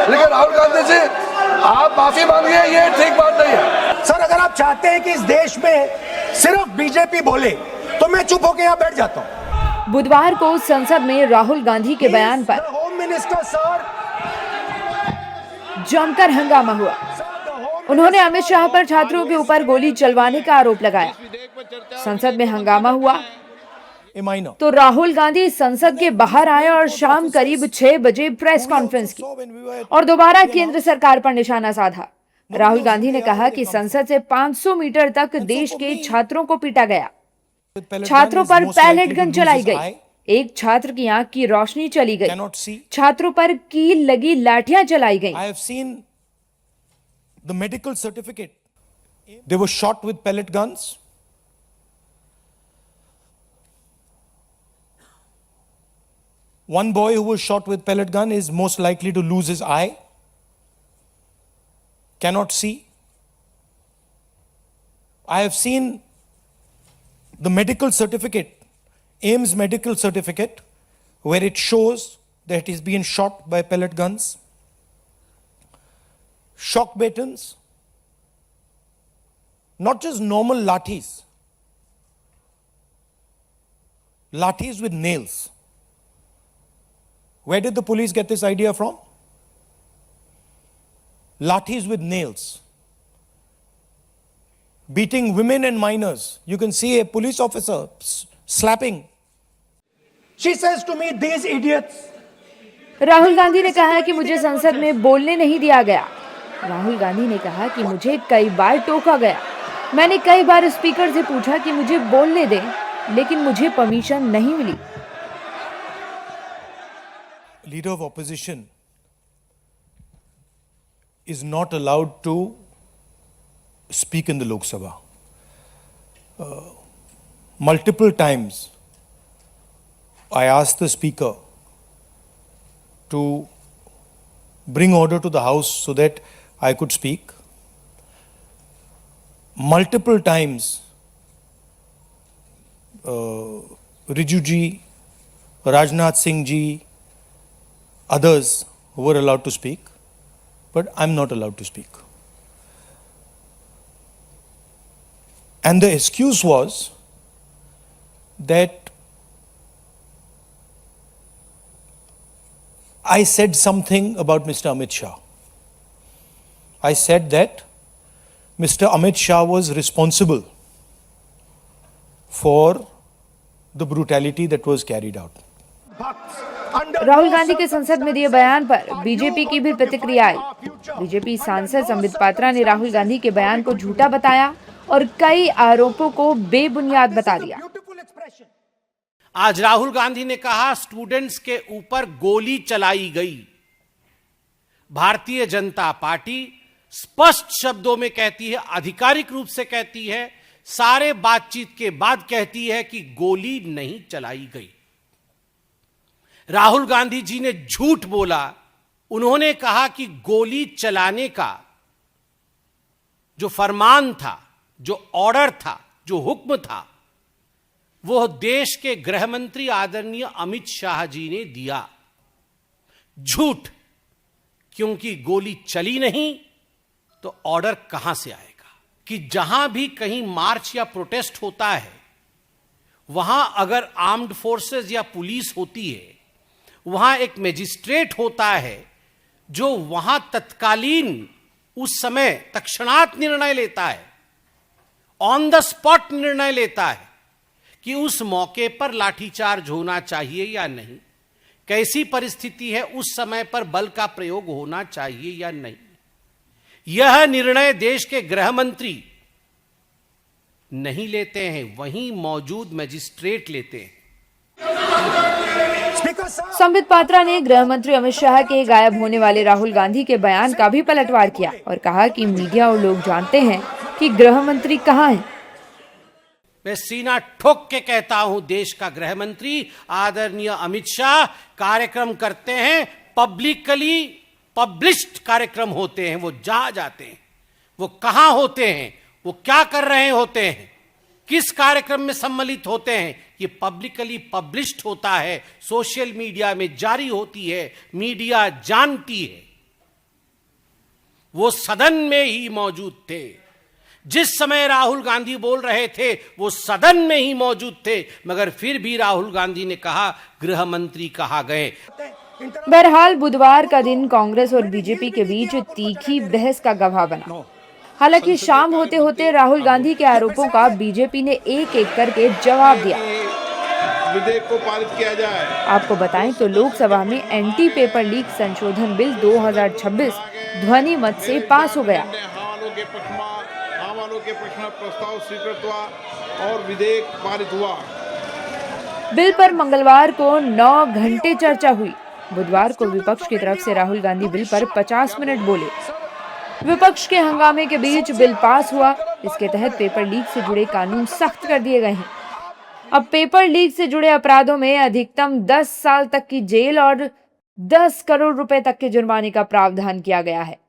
लेकिन राहुल गांधी जी आप माफी मांगिए, ये ठीक बात नहीं है। सर अगर आप चाहते हैं कि इस देश में सिर्फ बीजेपी बोले तो मैं चुप होकर यहाँ बैठ जाता हूँ। बुधवार को संसद में राहुल गांधी के बयान पर होम मिनिस्टर सर जमकर हंगामा हुआ। उन्होंने अमित शाह पर छात्रों के ऊपर गोली चलवाने का आरोप लगाया। संसद में हंगामा हुआ तो राहुल गांधी संसद के बाहर आए और शाम करीब 6 बजे प्रेस कॉन्फ्रेंस की और दोबारा केंद्र सरकार पर निशाना साधा। राहुल गांधी ने कहा कि संसद से 500 मीटर तक देश के छात्रों को पीटा गया, छात्रों पर पैलेट गन चलाई गई, एक छात्र की आंख की रोशनी चली गई, छात्रों पर कील लगी लाठियां चलाई गई। I have seen the medical certificate. They were shot with pellet guns. One boy who was shot with pellet gun is most likely to lose his eye, cannot see. I have seen the medical certificate, AIIMS medical certificate, where it shows that he's been shot by pellet guns. Shock batons, not just normal lathis, lathis with nails. Where did the police get this idea from? Lathis with nails. Beating women and minors. You can see a police officer slapping. She says to me, these idiots. Rahul Gandhi ने कहा कि मुझे संसद में बोलने नहीं दिया गया। राहुल गांधी ने कहा कि मुझे कई बार टोका गया। मैंने कई बार स्पीकर से पूछा कि मुझे बोलने दें, लेकिन मुझे परमिशन नहीं मिली। Leader of opposition is not allowed to speak in the Lok Sabha. Multiple times I asked the speaker to bring order to the house so that I could speak. Multiple times Riju ji, Rajnath Singh ji, others were allowed to speak, but I'm not allowed to speak. And the excuse was that I said something about Mr. Amit Shah. I said that Mr. Amit Shah was responsible for the brutality that was carried out. Rahul Gandhi के संसद में दिए बयान पर BJP की भी प्रतिक्रिया आई। BJP सांसद संबित पात्रा ने राहुल गांधी के बयान को झूठा बताया और कई आरोपों को बेबुनियाद बता दिया। आज राहुल गांधी ने कहा स्टूडेंट्स के ऊपर गोली चलाई गई। भारतीय जनता पार्टी स्पष्ट शब्दों में कहती है, आधिकारिक रूप से कहती है, सारे बातचीत के बाद कहती है कि गोली नहीं चलाई गई। राहुल गांधी जी ने झूठ बोला। उन्होंने कहा कि गोली चलाने का जो फरमान था, जो ऑर्डर था, जो हुक्म था, वो देश के गृह मंत्री आदरणीय अमित शाह जी ने दिया। झूठ, क्योंकि गोली चली नहीं तो ऑर्डर कहां से आएगा? कि जहां भी कहीं मार्च या प्रोटेस्ट होता है, वहां अगर आर्म्ड फोर्सेस या पुलिस होती है, वहां एक मजिस्ट्रेट होता है जो वहां तत्कालीन उस समय तत्क्षणात निर्णय लेता है, ऑन द स्पॉट निर्णय लेता है कि उस मौके पर लाठीचार्ज होना चाहिए या नहीं, कैसी परिस्थिति है, उस समय पर बल का प्रयोग होना चाहिए या नहीं। यह निर्णय देश के गृह मंत्री नहीं लेते हैं, वहीं मौजूद मजिस्ट्रेट लेते हैं। संबित पात्रा ने गृह मंत्री अमित शाह के गायब होने वाले राहुल गांधी के बयान का भी पलटवार किया और कहा कि मीडिया और लोग जानते हैं कि गृह मंत्री कहां हैं। मैं सीना ठोक के कहता हूं, देश का गृह मंत्री आदरणीय अमित शाह कार्यक्रम करते हैं, पब्लिकली पब्लिश्ड कार्यक्रम होते हैं, वो जहां जाते हैं, वो कहां होते हैं, वो क्या कर रहे होते हैं, किस कार्यक्रम में सम्मिलित होते हैं, ये पब्लिकली पब्लिश्ड होता है, सोशल मीडिया में जारी होती है, मीडिया जानती है। वो सदन में ही मौजूद थे। जिस समय राहुल गांधी बोल रहे थे वो सदन में ही मौजूद थे, मगर फिर भी राहुल गांधी ने कहा गृह मंत्री कहाँ गए। बहरहाल बुधवार का दिन कांग्रेस और बीजेपी के बीच तीखी बहस का गवाह बना। हालांकि शाम होते होते राहुल गांधी के आरोपों का बीजेपी ने एक एक करके जवाब दिया। विधेयक को पारित किया जाए। आपको बताएं तो लोकसभा में एंटी पेपर लीक संशोधन बिल 2026 ध्वनि मत से पास हो गया। हवालों के पक्ष में प्रस्ताव स्वीकृत हुआ और विधेयक पारित हुआ। बिल पर मंगलवार को 9 घंटे चर्चा हुई। बुधवार को विपक्ष की तरफ से राहुल गांधी बिल पर 50 मिनट बोले। विपक्ष के हंगामे के बीच बिल पास हुआ। इसके तहत पेपर लीक से जुड़े कानून सख्त कर दिए गए हैं। अब पेपर लीक से जुड़े अपराधों में अधिकतम 10 साल तक की जेल और 10 करोड़ रुपए तक के जुर्माने का प्रावधान किया गया है।